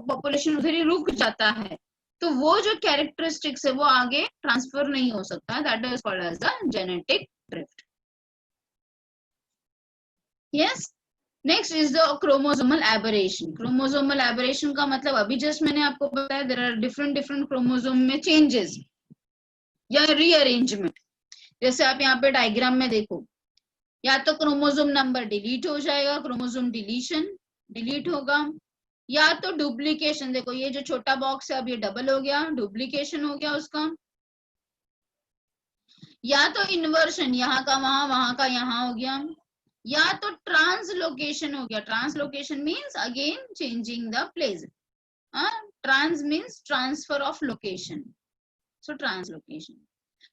पॉपुलेशन उधर ही रुक जाता है, तो वो जो कैरेक्टरिस्टिक्स है वो आगे ट्रांसफर नहीं हो सकता. That is called as the genetic drift. Yes, next is the chromosomal aberration. Chromosomal aberration का मतलब अभी जस्ट मैंने आपको बताया, देयर आर डिफरेंट क्रोमोसोम में चेंजेस या रीअरेंजमेंट. जैसे आप यहाँ पे डायग्राम में देखो, या तो क्रोमोसोम नंबर डिलीट हो जाएगा, क्रोमोसोम डिलीट होगा, या तो डुप्लीकेशन. देखो ये जो छोटा बॉक्स है अब ये डबल हो गया, डुप्लीकेशन हो गया उसका, या तो इन्वर्शन, यहाँ का वहां का यहाँ हो गया, या तो ट्रांसलोकेशन हो गया. Translocation means again changing the place. Trans means transfer of location, so translocation.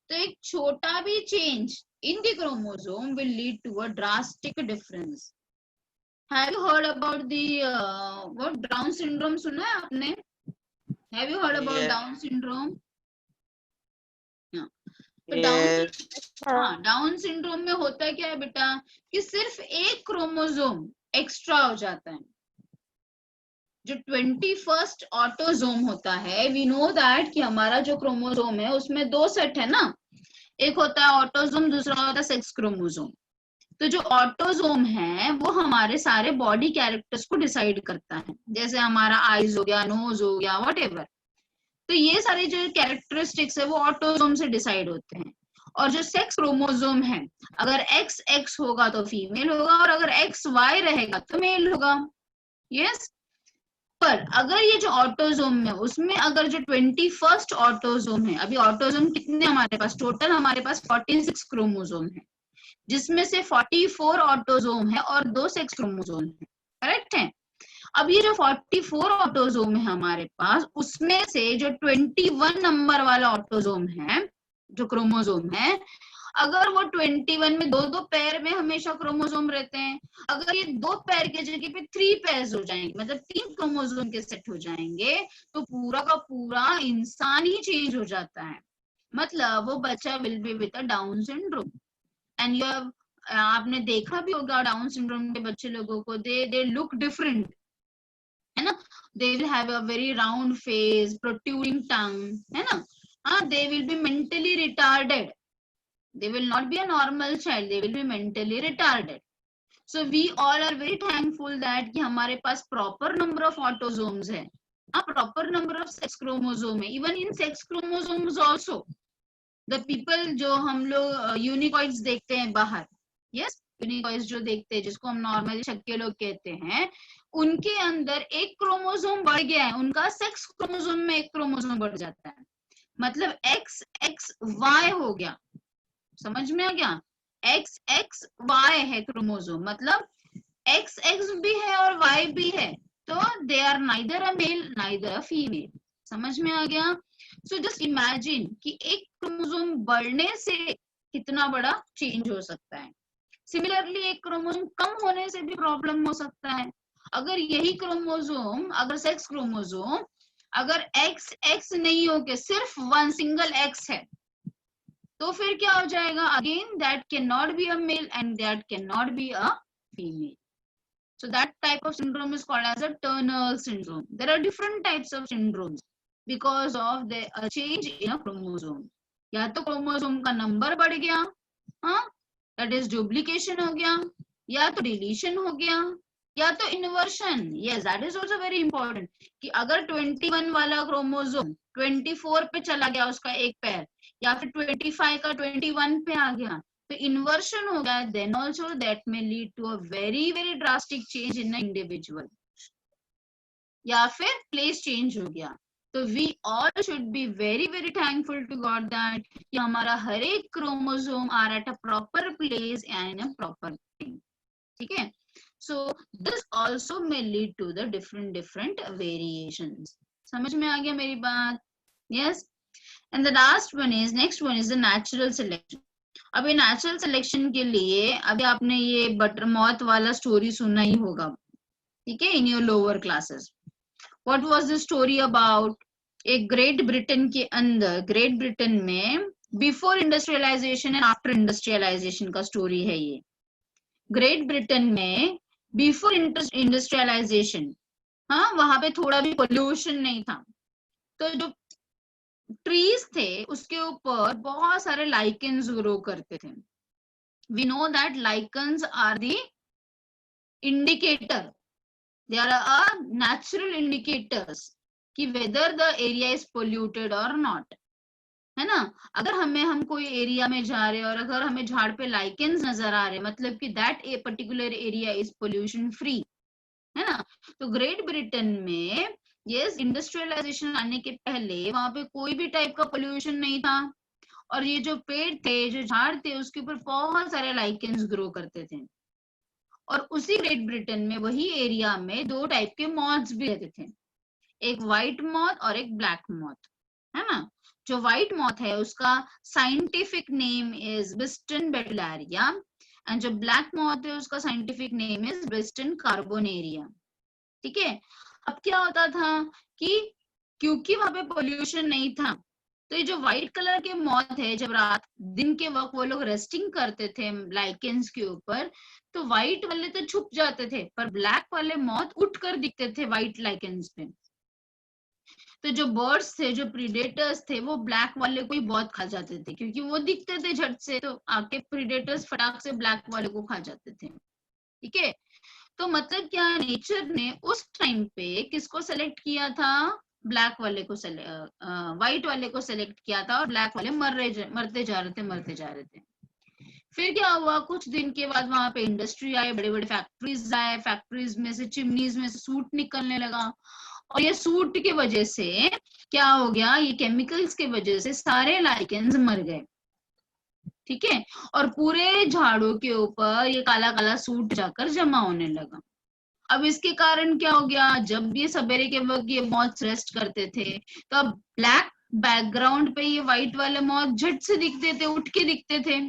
तो एक छोटा भी change in the chromosome will lead to a drastic difference. Have you heard about the what Down syndrome? सुना है आपने? Have you heard about Down syndrome? तो डाउन सिंड्रोम में होता है क्या है बेटा, कि सिर्फ एक क्रोमोसोम एक्स्ट्रा हो जाता है. जो 21st ऑटोसोम होता है, वी नो दैट कि हमारा जो क्रोमोसोम है उसमें दो सेट है ना, एक होता है ऑटोसोम, दूसरा होता है सेक्स क्रोमोसोम. तो जो ऑटोसोम है वो हमारे सारे बॉडी कैरेक्टर्स को डिसाइड करता है, जैसे हमारा आईज हो गया, नोज हो गया, व्हाटएवर. तो ये सारे जो कैरेक्टरिस्टिक्स है वो ऑटोसोम से डिसाइड होते हैं. और जो सेक्स क्रोमोसोम है, अगर XX होगा तो फीमेल होगा, और अगर XY रहेगा तो मेल होगा. यस, पर अगर ये जो ऑटोसोम है उसमें अगर जो 21st ऑटोसोम है, अभी ऑटोसोम कितने हमारे पास, टोटल हमारे पास 46 क्रोमोसोम है, जिसमें से 44 ऑटोसोम है और 2 सेक्स क्रोमोसोम है. करेक्ट है? अब ये जो 44 ऑटोसोम है हमारे पास, उसमें से जो 21 नंबर वाला ऑटोसोम है, जो क्रोमोसोम है, अगर वो 21 में दो पैर में हमेशा क्रोमोसोम रहते हैं, अगर ये 2 पैर के जगह पे 3 पैर्स हो जाएंगे, मतलब 3 क्रोमोसोम के सेट हो जाएंगे, तो पूरा का पूरा इंसान ही चेंज हो जाता है. मतलब वो बच्चा will be with a down syndrome. And you have, आपने देखा भी होगा डाउन सिंड्रोम के बच्चे लोगों को, दे लुक डिफरेंट, है ना. They will have a very round face, protruding tongue, है ना. they will be mentally retarded. They will not be a normal child, they will be mentally retarded. So we all are very thankful that कि हमारे पास proper number of autosomes है, proper number of sex chromosome है. Even in sex chromosomes also, the people जो हम लोग यूनिकॉइड्स देखते हैं बाहर, yes, यूनिकॉइड्स जो देखते हैं, जिसको हम नॉर्मली छक्के लोग कहते हैं, उनके अंदर एक क्रोमोसोम बढ़ गया है, उनका सेक्स क्रोमोसोम में एक क्रोमोसोम बढ़ जाता है, मतलब XXY हो गया. समझ में आ गया? XXY है क्रोमोसोम, मतलब XX भी है और Y भी है, तो they are neither a male neither a female. समझ में आ गया? सो जस्ट इमेजिन कि एक क्रोमोसोम बढ़ने से कितना बड़ा चेंज हो सकता है। सिमिलरली एक क्रोमोसोम कम होने से भी प्रॉब्लम हो सकता है। अगर यही क्रोमोसोम, अगर सेक्स क्रोमोसोम अगर एक्स एक्स नहीं हो के सिर्फ वन सिंगल एक्स है, तो फिर क्या हो जाएगा? Again that can not be a male and that can not be a female. So that type of syndrome is called as a Turner syndrome. There are different types of syndromes because of the change in a chromosome. या तो क्रोमोसोम का नंबर बढ़ गया, हाँ, that is duplication हो गया, या तो डिलीशन हो गया, या तो inversion. Yes, that is also very important. कि अगर 21 वाला क्रोमोसोम 24 पे चला गया उसका एक पैर, या फिर 25 का 21 पे आ गया, तो इन्वर्शन हो गया, then also that may lead to a very very drastic change in an individual. या फिर प्लेस चेंज हो गया. तो we all should be very very thankful to God that कि हमारा हर एक chromosome are at a proper place and a proper time. ठीक है. So this also may lead to the different different variations. समझ में आ गया मेरी बात? Yes. And the last one is, next one is the natural selection. अभी नेचुरल सिलेक्शन के लिए अभी आपने ये बटर मॉथ वाला स्टोरी सुना ही होगा, ठीक है, in your lower classes. What was the story about? एक ग्रेट ब्रिटेन के अंदर, ग्रेट ब्रिटेन में before industrialisation and after industrialisation का स्टोरी है ये. ग्रेट ब्रिटेन में बिफोर इंडस्ट्रियलाइजेशन, हाँ, वहां पे थोड़ा भी पोल्यूशन नहीं था. तो जो ट्रीज थे उसके ऊपर बहुत सारे लाइकेंस ग्रो करते थे. We know that lichens are the indicator, they are a natural indicators कि whether the area is polluted or not, है ना. अगर हम कोई एरिया में जा रहे हैं और अगर हमें झाड़ पे लाइकेंस नजर आ रहे हैं, मतलब कि that a particular area is pollution free, है ना. तो ग्रेट ब्रिटेन में यस, इंडस्ट्रियलाइजेशन आने के पहले वहां पे कोई भी टाइप का पोल्यूशन नहीं था, और ये जो पेड़ थे, जो झाड़ थे, उसके ऊपर बहुत सारे लाइकेंस ग्रो करते थे. और उसी ग्रेट ब्रिटेन में वही एरिया में दो टाइप के मॉथ्स भी रहते थे, एक व्हाइट मॉथ और एक ब्लैक मॉथ, है ना. जो व्हाइट मॉथ है उसका साइंटिफिक नेम इज बिस्टन बेटुलारिया, एंड जो ब्लैक मॉथ है उसका साइंटिफिक नेम इज बिस्टन कार्बोनेरिया. ठीक है. अब क्या होता था कि क्योंकि वहां पे पोल्यूशन नहीं था, तो ये जो व्हाइट कलर के मॉथ है, जब रात दिन के वक्त वो लोग रेस्टिंग करते थे लाइकेंस के ऊपर, तो व्हाइट वाले तो छुप जाते थे, पर ब्लैक वाले मॉथ उठकर दिखते थे व्हाइट लाइकेंस पे. तो जो बर्ड्स थे, जो प्रीडेटर्स थे, वो ब्लैक वाले को ही बहुत खा जाते थे, क्योंकि वो दिखते थे झट से, तो आके प्रीडेटर्स फटाक से ब्लैक वाले को खा जाते थे. ठीक है. तो मतलब क्या, नेचर ने उस टाइम पे किसको सेलेक्ट किया था? ब्लैक वाले को, व्हाइट वाले को सेलेक्ट किया था, और ब्लैक वाले मरते जा रहे थे. फिर क्या हुआ, कुछ दिन के बाद वहां पे इंडस्ट्री आए, बड़े बड़े फैक्ट्रीज आए, फैक्ट्रीज में से, चिमनीज में से सूट निकलने लगा, और ये सूट की वजह से क्या हो गया, ये केमिकल्स की वजह से सारे लाइकेंस मर गए. ठीक है. और पूरे झाड़ों के ऊपर ये काला काला सूट जाकर जमा होने लगा. अब इसके कारण क्या हो गया, जब ये सवेरे के वक्त ये मॉथ रेस्ट करते थे, तो अब ब्लैक बैकग्राउंड पे ये व्हाइट वाले मॉथ झट से दिखते थे, उठ के दिखते थे.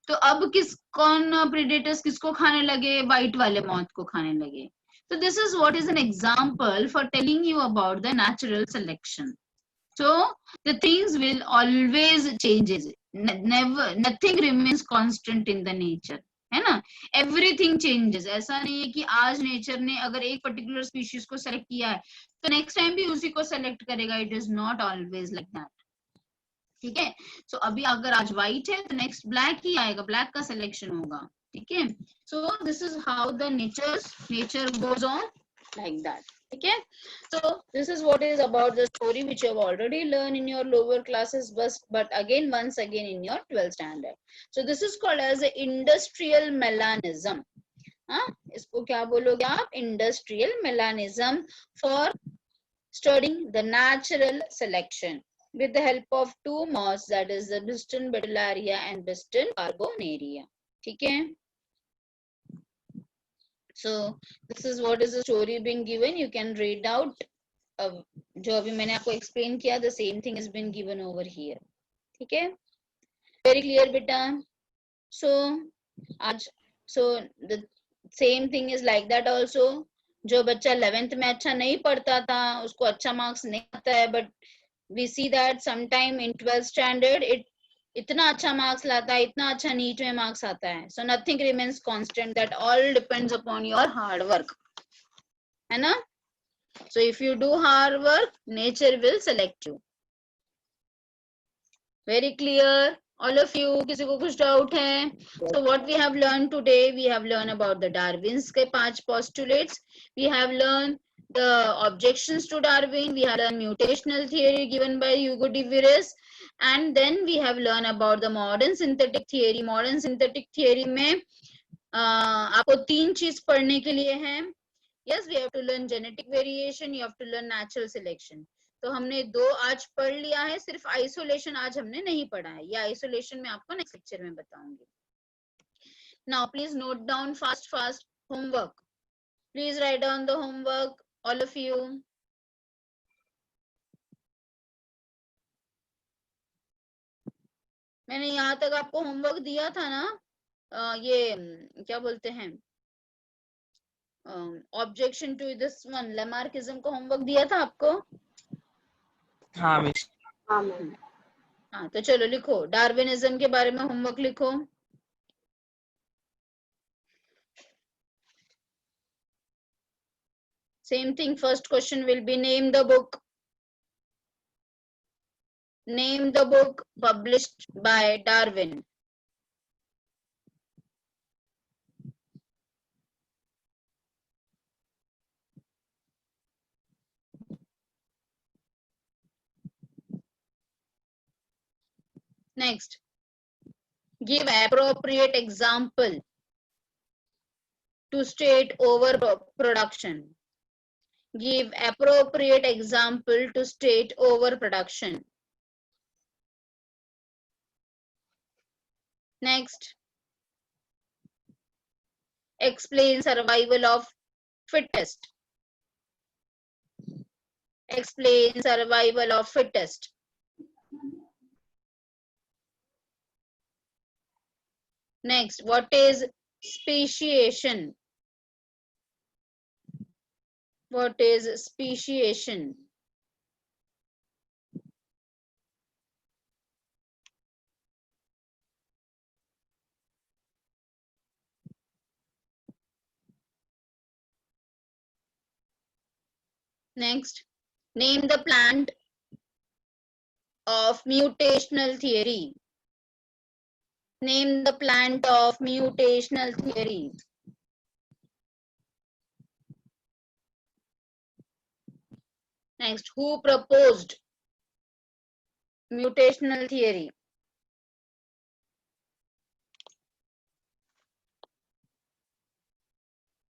तो अब कौन प्रेडेटर्स किसको खाने लगे? व्हाइट वाले मॉथ को खाने लगे. So this is what is an example for telling you about the natural selection. So the things will always changes. Never, nothing remains constant in the nature, है ना. Everything changes. ऐसा नहीं है कि आज नेचर ने अगर एक पर्टिकुलर स्पीशीज को सेलेक्ट किया है तो नेक्स्ट टाइम भी उसी को सेलेक्ट करेगा. It is not always like that. ठीक है. सो अभी अगर आज व्हाइट है तो नेक्स्ट ब्लैक ही आएगा, ब्लैक का सिलेक्शन होगा. ठीक है. So this is how the nature goes on like that. Okay, so this is what is about the story which you have already learned in your lower classes, but again once again in your 12th standard. So this is called as a industrial melanism. इसको क्या बोलोगे आप? Industrial melanism, for studying the natural selection with the help of two moths, that is the Biston betullaria and Biston carbonaria. ठीक है. So this is what is the story being given. You can read out अब जो अभी मैंने आपको एक्सप्लेन किया, the same thing is been given over here. ठीक है, वेरी क्लियर बेटा. सो आज the same thing is like that also. जो बच्चा 11th में अच्छा नहीं पढ़ता था, उसको अच्छा मार्क्स नहीं आता है, but we see that sometime in 12th standard इतना अच्छा मार्क्स लाता है, इतना अच्छा नीट में मार्क्स आता है. So nothing remains constant, that all depends upon your hard work, है ना. So if you do hard work, nature will select you. Very clear, all of you. किसी को कुछ doubt है? So what we have learned today, we have learned about the Darwin's के 5 postulates. We have learned the objections to Darwin. We have learned mutational theory given by Hugo de Vries, and then we have learned about the modern synthetic theory. Modern synthetic theory में आपको 3 चीज पढ़ने के लिए है. Yes, we have to learn genetic variation, you have to learn natural selection. तो हमने 2 आज पढ़ लिया है, सिर्फ आइसोलेशन आज हमने नहीं पढ़ा है. ये आइसोलेशन में आपको नेक्स्ट लेक्चर में बताऊंगी. Now please note down fast homework. Please write down the homework, all of you. मैंने यहाँ तक आपको होमवर्क दिया था ना, ये क्या बोलते हैं, objection to this one, Lamarckism का होमवर्क दिया था आपको. हाँ मिस. हाँ मैम. हाँ, तो चलो लिखो, डार्विनिज्म के बारे में होमवर्क लिखो. Same thing, first question will be name the book. Name the book published by Darwin. Next, give appropriate example to state overproduction. Give appropriate example to state overproduction. Next, explain survival of fittest. Explain survival of fittest. Next, what is speciation? What is speciation? Next, name the plant of mutational theory. Name the plant of mutational theory. Next, who proposed mutational theory?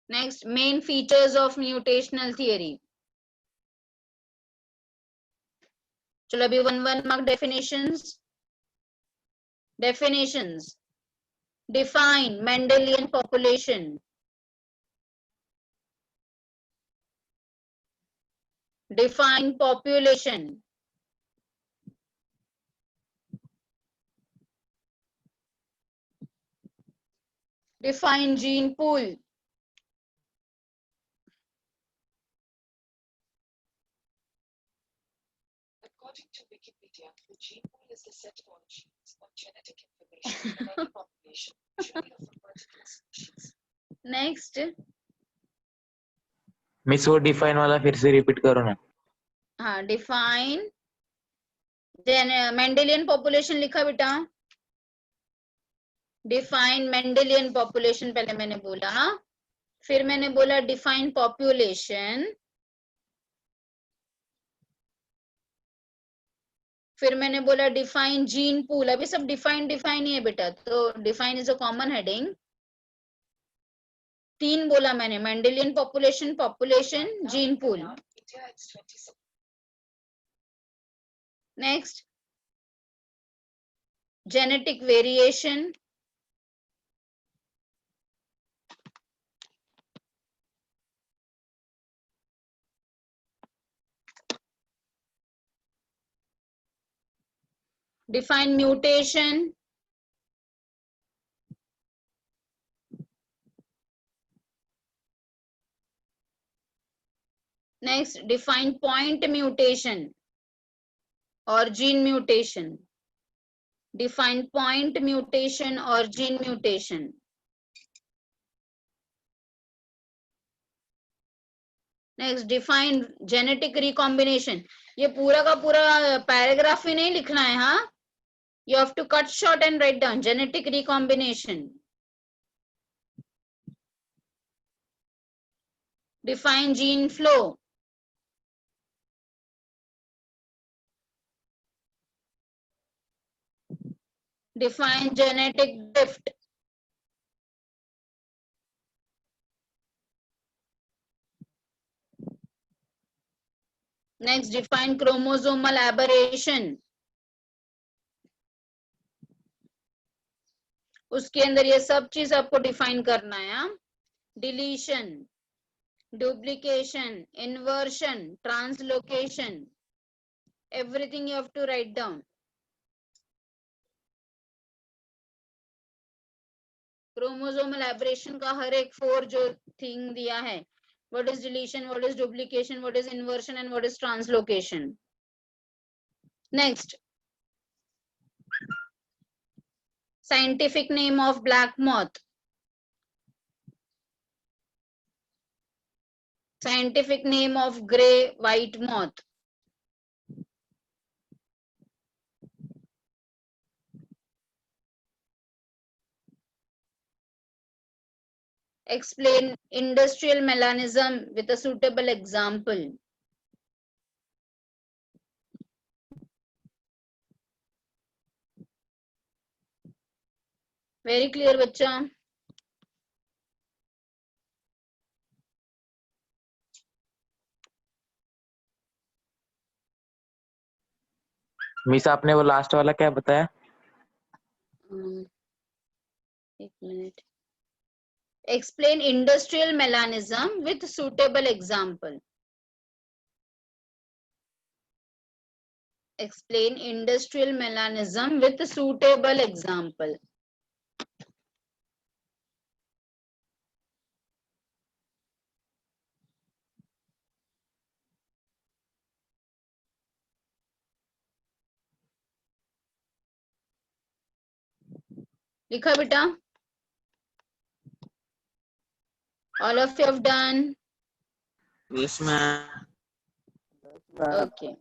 Next, main features of mutational theory. चलो अभी 1 mark definitions. Definitions. Define Mendelian population. Define population. Define gene pool. According to Wikipedia, the gene pool is the set of all genes or genetic information in any population, usually of a particular species. Next. Miss वो डिफाइन वाला फिर से रिपीट करो ना. हाँ, define Mendelian population लिखा बेटा. Define Mendelian population पहले मैंने बोला, फिर मैंने बोला define population, फिर मैंने बोला define gene pool. अभी सब define ही है बेटा, तो define is a common heading. 3 बोला मैंने, Mendelian population, gene pool. India, it's 27. Next, genetic variation. Define mutation. Next, define point mutation or gene mutation. Define point mutation or gene mutation. Next, define genetic recombination. ये पूरा का पूरा पैराग्राफ ही नहीं लिखना है, हाँ? You have to cut short and write down genetic recombination. Define gene flow. Define genetic drift. Next, define chromosomal aberration. उसके अंदर ये सब चीज आपको डिफाइन करना है, हाँ? Deletion, duplication, inversion, translocation, everything you have to write down. Chromosomal aberration का हर एक 4 जो thing दिया है, what is deletion, what is duplication, what is inversion and what is translocation. Next, scientific name of black moth. Scientific name of gray white moth. Explain industrial melanism with a suitable example. Very clear, बच्चा? मिस आपने वो लास्ट वाला क्या बताया? एक minute. Explain industrial melanism with suitable example. Explain industrial melanism with a suitable example. लिखा बेटा? All of you have done? Yes, ma'am. Okay.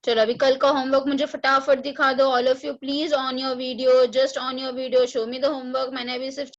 चलो अभी कल का होमवर्क मुझे फटाफट दिखा दो. All of you please on your video, just on your video show me the homework. मैंने अभी सिर्फ